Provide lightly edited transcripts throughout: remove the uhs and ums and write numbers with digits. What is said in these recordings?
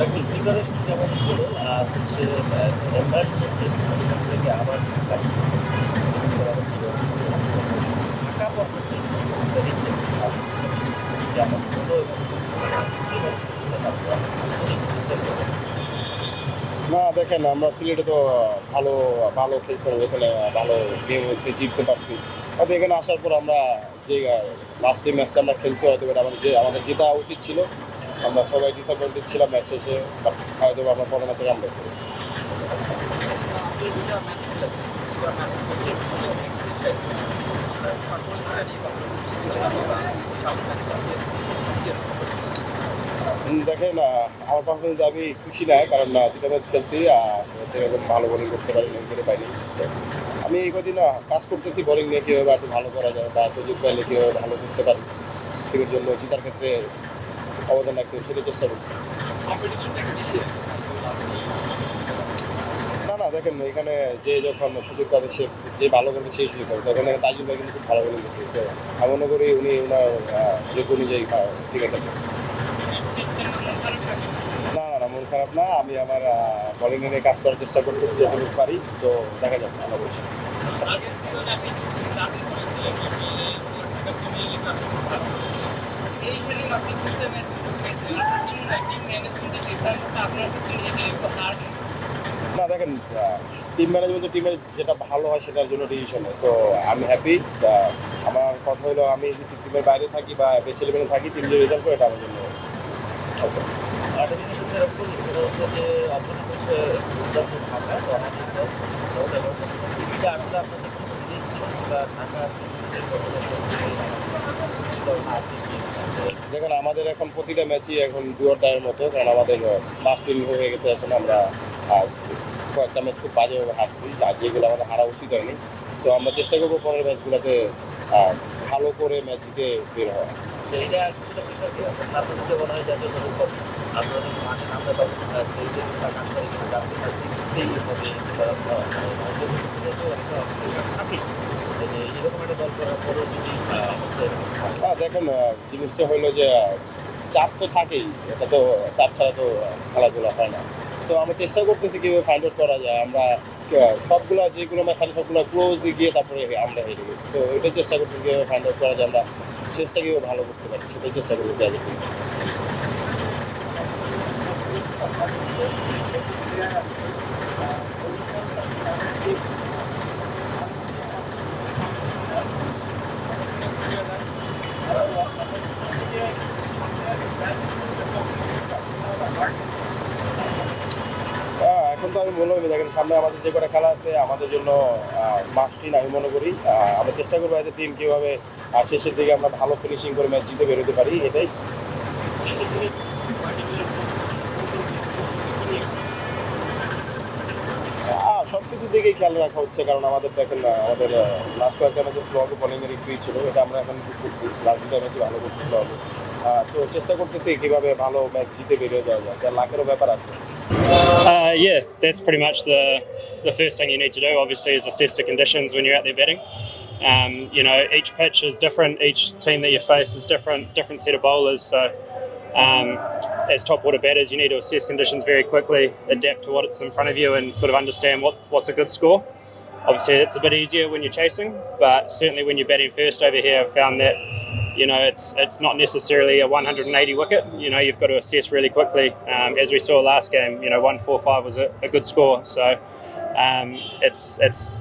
দেখুন প্রিপারেশন যেমন হলো আর হচ্ছে এনভায়রনমেন্ট সেখান থেকে আবার ঢাকা ছিল ঢাকা পর্বের জন্য কেমন হলো এবং কি ব্যবস্থা করতে পারবো না দেখেন আমরা সিলেটে তো ভালো ভালো খেলছিলাম, এখানে ভালো গেম হয়েছে, জিততে পারছি। হয়তো এখানে আসার পর আমরা যে লাস্ট যে ম্যাচটা আমরা খেলছি হয়তো আমাদের জেতা উচিত ছিল। আমরা সবাই ডিসঅ্যাপয়েন্টেড ছিলাম ম্যাচ শেষে, বাট হয়তো আমরা পরের ম্যাচে আমরা আপনি দুটা ম্যাচ খেলেছেন দুটা ম্যাচ হচ্ছে দেখেন আমার পারফরমেন্স আমি খুশি না, কারণ দুটো ম্যাচ খেলছি আসলে এরকম ভালো বোলিং করতে পারি না, করে পাইনি। আমি এই কদিন কাজ করতেছি বোলিং নিয়ে কীভাবে আরও ভালো করা যায় বা সুযোগ পাইলে কীভাবে ভালো করতে পারি, টিমের জন্য জেতার ক্ষেত্রে অবদান রাখতে সেটা চেষ্টা করতেছি। না না দেখেন এখানে যে যখন সুযোগ পাবে সে যে ভালো করবে সেই সুযোগ পাবে। এখানে তাজিম ভাই কিন্তু খুব ভালো বোলিং করতেছে, আমি মনে করি উনি ওনার যোগ্য অনুযায়ী টিমে খেলতেছে। না না না মন খারাপ না, আমি আমার বোলিং নিয়ে কাজ করার চেষ্টা করতেছি যতটুকু পারি। সো দেখা যাক আমরা বসে। না দেখেন টিম ম্যানেজমেন্ট টিমের যেটা ভালো হয় সেটার জন্য ডিসিশন হয়। সো আমি হ্যাপি। আমার কথা হলো আমি যদি টিমের বাইরে থাকি বা বেশি লেভেলে থাকি, টিম যে রেজাল্ট করে এটা আমার জন্য ওকে। আরেকটা জিনিস হচ্ছে এরকম সেটা হচ্ছে যে অপোনেন্ট হচ্ছে দুর্দান্ত ঢাকা তো আমাদের এবং সেটা আসলে আপনাদের জন্য বা ঢাকার দেখুন আমাদের এখন প্রতিটা ম্যাচই এখন ডু অর ডাইয়ের মতো, কারণ আমাদের লাস্ট উইন হয়ে গেছে। এখন আমরা কয়েকটা ম্যাচ খুব বাজেভাবে হারছি, আর যেগুলো আমাদের হারা উচিত হয়নি। সো আমরা চেষ্টা করবো পরের ম্যাচগুলোতে ভালো করে ম্যাচ জিতে বের হওয়া। এইটা কিছুটা প্রেশার দিয়ে আপনাদেরকে বলা হয় জাতীয় দলের পর আপনারা যখন মাঠে নামলে তখন কাজ করে কিন্তু আজকে জিততেই হবে থেকে তো একটা প্রেশার থাকেই যে এরকম একটা দল করার পরও যদি অবস্থা দেখেন জিনিসটা হলো যে চাপ তো থাকেই, এটা তো চাপ ছাড়া তো খেলাধুলা হয় না। সো আমরা চেষ্টা করতেছি কীভাবে ফাইন্ড আউট করা যায়। আমরা সবগুলো যেগুলো ম্যাচ হারি সবগুলো ক্লোজে গিয়ে তারপরে আমরা হেরে গেছি। সো ওইটাই চেষ্টা করতেছি কীভাবে ফাইন্ড আউট করা যায়, আমরা শেষটা কীভাবে ভালো করতে পারি সেটাই চেষ্টা করতেছি আগে থেকে। এখন তো আমি বললাম দেখেন সামনে আমাদের যে কটা খেলা আছে আমাদের জন্য মাস্ট উইন আমি মনে করি। আমরা চেষ্টা করবো এজ এ টিম কীভাবে শেষের দিকে আমরা ভালো ফিনিশিং করে ম্যাচ জিতে বেরোতে পারি, এটাই। সব কিছুর দিকেই খেয়াল রাখা হচ্ছে, কারণ আমাদের দেখেন আমাদের লাস্ট কয়েকটা ম্যাচে স্লগ বোলিংয়ের একটুই ছিল, এটা আমরা এখন ইম্প্রুভ করছি। লাস্ট দুটা ম্যাচে ভালো করছি স্লগ। সো চেষ্টা করতেছি কীভাবে ভালো ম্যাচ জিতে বেরিয়ে যাওয়া যায়, তার লাখেরও ব্যাপার আছে। Yeah, that's pretty much the first thing you need to do. Obviously, is assess the conditions when you're out there batting. You know, each pitch is different. Each team that you face is different set of bowlers. So, as top order batters, you need to assess conditions very quickly, adapt to what's in front of you, and sort of understand what's a good score. Obviously, it's a bit easier when you're chasing, but certainly when you're batting first over here, I've found that it's not necessarily a 180 wicket. You know, you've got to assess really quickly. As we saw last game, 145 was a good score. So it's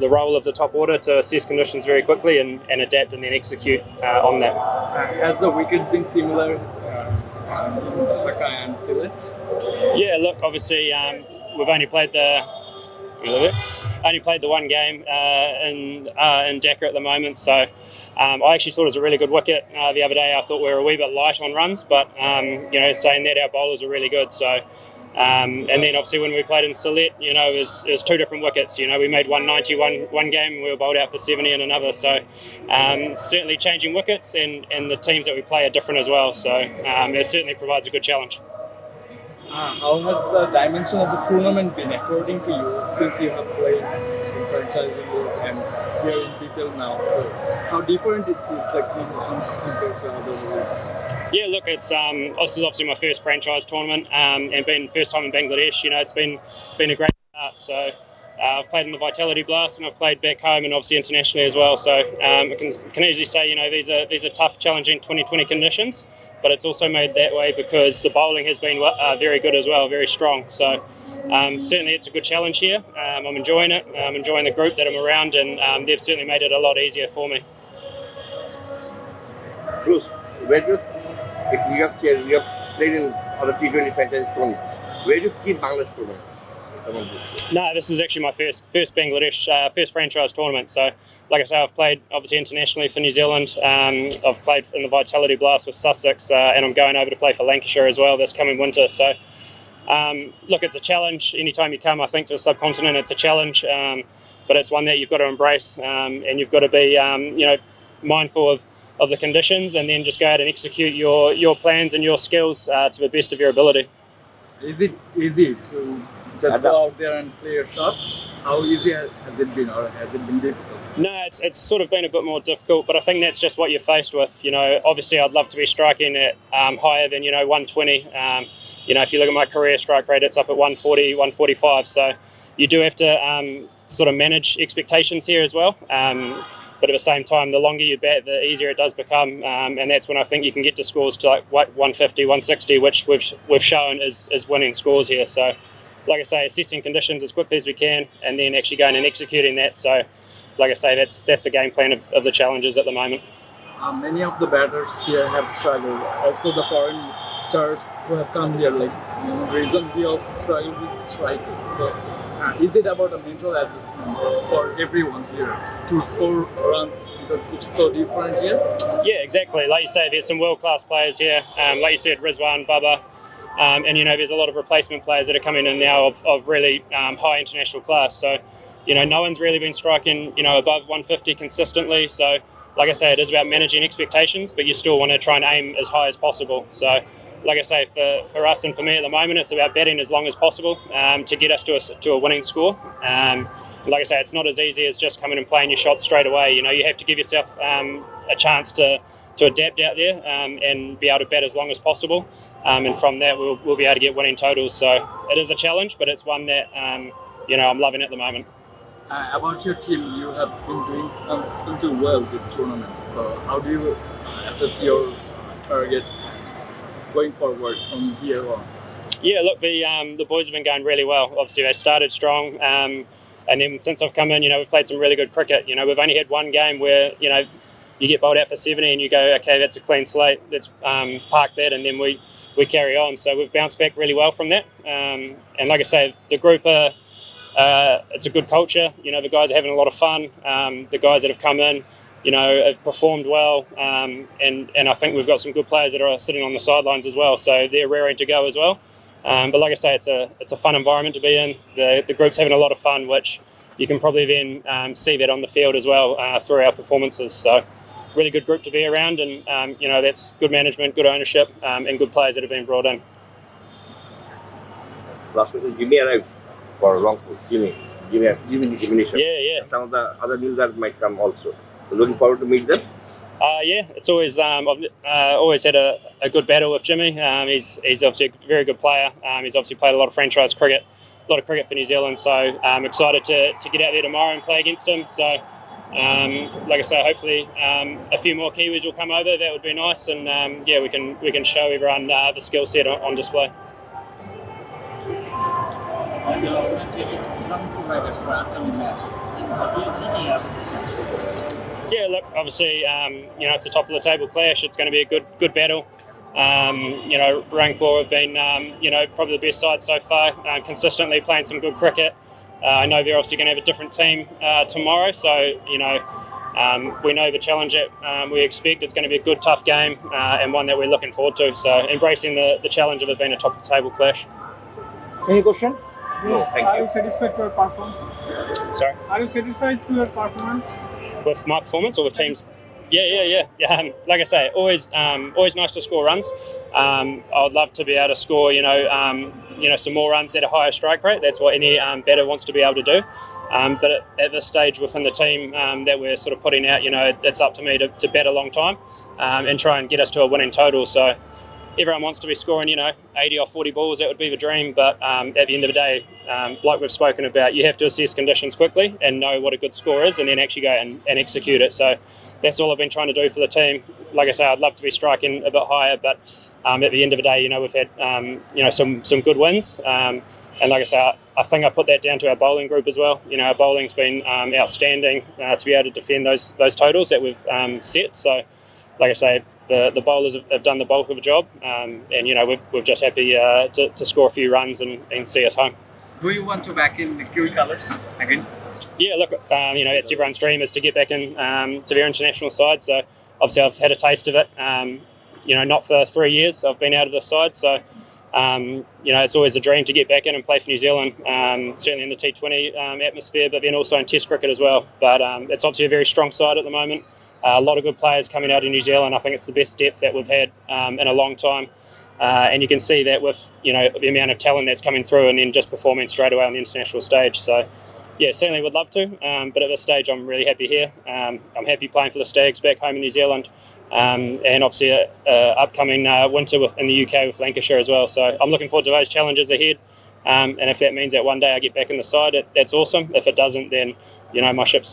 the role of the top order to assess conditions very quickly and adapt and then execute on that. Has the wickets been similar, Dhaka and Sylhet? Yeah, look, obviously we've only played the one game in Dhaka at the moment, so I actually thought it was a really good wicket the other day. I thought we were a wee bit light on runs, but saying that, our bowlers are really good. So and then obviously when we played in Sylhet, it was two different wickets. We made 190 one game and we were bowled out for 70 in another. So certainly changing wickets and the teams that we play are different as well. So it certainly provides a good challenge. How has the dimension of the tournament been according to you, since you have played in franchise league and here in IPL now. So how different it is the conditions compared to other leagues? Yeah, look, it's this is obviously my first franchise tournament, and being first time in Bangladesh. You know, it's been a great start. So I've played in the Vitality Blast, and I've played back home, and obviously internationally as well. So I can easily say, you know, these are tough, challenging 2020 conditions, but it's also made that way because the bowling has been very good as well, very strong. So certainly it's a good challenge here. I'm enjoying it. I'm enjoying the group that I'm around, and they've certainly made it a lot easier for me. Bruce, where do you, if we have played in other T20 franchise tournaments, where do you keep Bangladesh tournaments? No, this is actually my first Bangladesh first franchise tournament. So, like I say, I've played obviously internationally for New Zealand. I've played in the Vitality Blast with Sussex, and I'm going over to play for Lancashire as well this coming winter. So, look, it's a challenge. Anytime you come, I think, to the subcontinent, it's a challenge, but it's one that you've got to embrace, and you've got to be, mindful of the conditions, and then just go out and execute your plans and your skills to the best of your ability. Is it easy to just go out there and play your shots? How easy has it been, or has it been difficult? No, it's sort of been a bit more difficult, but I think that's just what you're faced with. You know, obviously I'd love to be striking at higher than 120. If you look at my career strike rate, it's up at 140, 145. So you do have to sort of manage expectations here as well. But at the same time, the longer you bat, the easier it does become, and that's when I think you can get to scores to like 150, 160, which we've shown is winning scores here. So, like I say, assessing conditions as quickly as we can, and then actually going and executing that. So, like I say, that's the game plan of the challenges at the moment. Many of the batters here have struggled. Also, the foreign stars who have come here, like recently, also struggled with striking. So, is it about a mental adjustment for everyone here to score runs because it's so different here? Yeah, exactly. Like you say, there's some world-class players here. Like you said, Rizwan, Bubba, and there's a lot of replacement players that are coming in now of really high international class. So, no one's really been striking, above 150 consistently. So, like I say, it is about managing expectations, but you still want to try and aim as high as possible. So, like I say, for us and for me at the moment, it's about batting as long as possible to get us to a winning score. Like I say, it's not as easy as just coming and playing your shots straight away. You have to give yourself a chance to adapt out there and be able to bat as long as possible. And from that, we'll be able to get winning totals. So it is a challenge, but it's one that I'm loving at the moment. About your team, you have been doing consistently well this tournament. So how do you assess your target going forward from here on? Yeah, look, the boys have been going really well. Obviously, they started strong, and then since I've come in, we've played some really good cricket. We've only had one game where you get bowled out for 70 and you go, okay, that's a clean slate. Let's park that, and then we carry on. So we've bounced back really well from that. And like I say, the group it's a good culture. The guys are having a lot of fun. The guys that have come in, have performed well, and I think we've got some good players that are sitting on the sidelines as well, so they're raring to go as well. But like I say, it's a fun environment to be in. The group's having a lot of fun, which you can probably then see that on the field as well through our performances. So really good group to be around, and that's good management, good ownership, and good players that have been brought in. Last week, Jimmy arrived for Rangpur. Jimmy elimination. Yeah. And some of the other news that might come also. Looking forward to meet them. Yeah, it's always I've always had a good battle with Jimmy. He's obviously a very good player. He's obviously played a lot of franchise cricket, a lot of cricket for New Zealand. So I'm excited to get out there tomorrow and play against him. So like I say, hopefully a few more Kiwis will come over. That would be nice, and we can show everyone the skill set on display. Yeah, look, obviously, it's a top of the table clash. It's going to be a good battle. Rangpur have been, probably the best side so far, consistently playing some good cricket. I know they're obviously going to have a different team tomorrow, so, we know the challenge that we expect. It's going to be a good, tough game and one that we're looking forward to. So embracing the challenge of it being a top of the table clash. Any question? No, thank Are you. you satisfied with your performance? Sorry? Are you satisfied with your performance? With my performance or the team's? Yeah. Like I say, always nice to score runs. I would love to be able to score, some more runs at a higher strike rate. That's what any batter wants to be able to do. But at this stage within the team that we're sort of putting out, it's up to me to bat a long time and try and get us to a winning total. So everyone wants to be scoring, 80 or 40 balls. That would be the dream. But at the end of the day, like we've spoken about, you have to assess conditions quickly and know what a good score is and then actually go and execute it. So that's all I've been trying to do for the team. Like I say, I'd love to be striking a bit higher, but at the end of the day, we've had, some good wins. And like I say, I think I put that down to our bowling group as well. Our bowling's been outstanding to be able to defend those totals that we've set. So, like I say, the bowlers have done the bulk of the job, and we're just happy to score a few runs and see us home. Do you want to back in the Kiwi colours again? Yeah, look, it's everyone's dream is to get back in to their international side. So obviously I've had a taste of it. Not for 3 years I've been out of the side. So it's always a dream to get back in and play for New Zealand. Certainly in the T20 atmosphere, but then also in Test cricket as well. But it's obviously a very strong side at the moment. A lot of good players coming out of New Zealand. I think it's the best depth that we've had in a long time. And you can see that with the amount of talent that's coming through and then just performing straight away on the international stage. So yeah, certainly would love to, but at this stage I'm really happy here. I'm happy playing for the Stags back home in New Zealand, and obviously upcoming winter in the UK with Lancashire as well. So I'm looking forward to those challenges ahead, and if that means that one day I get back in the side, that's awesome. If it doesn't, then my ship's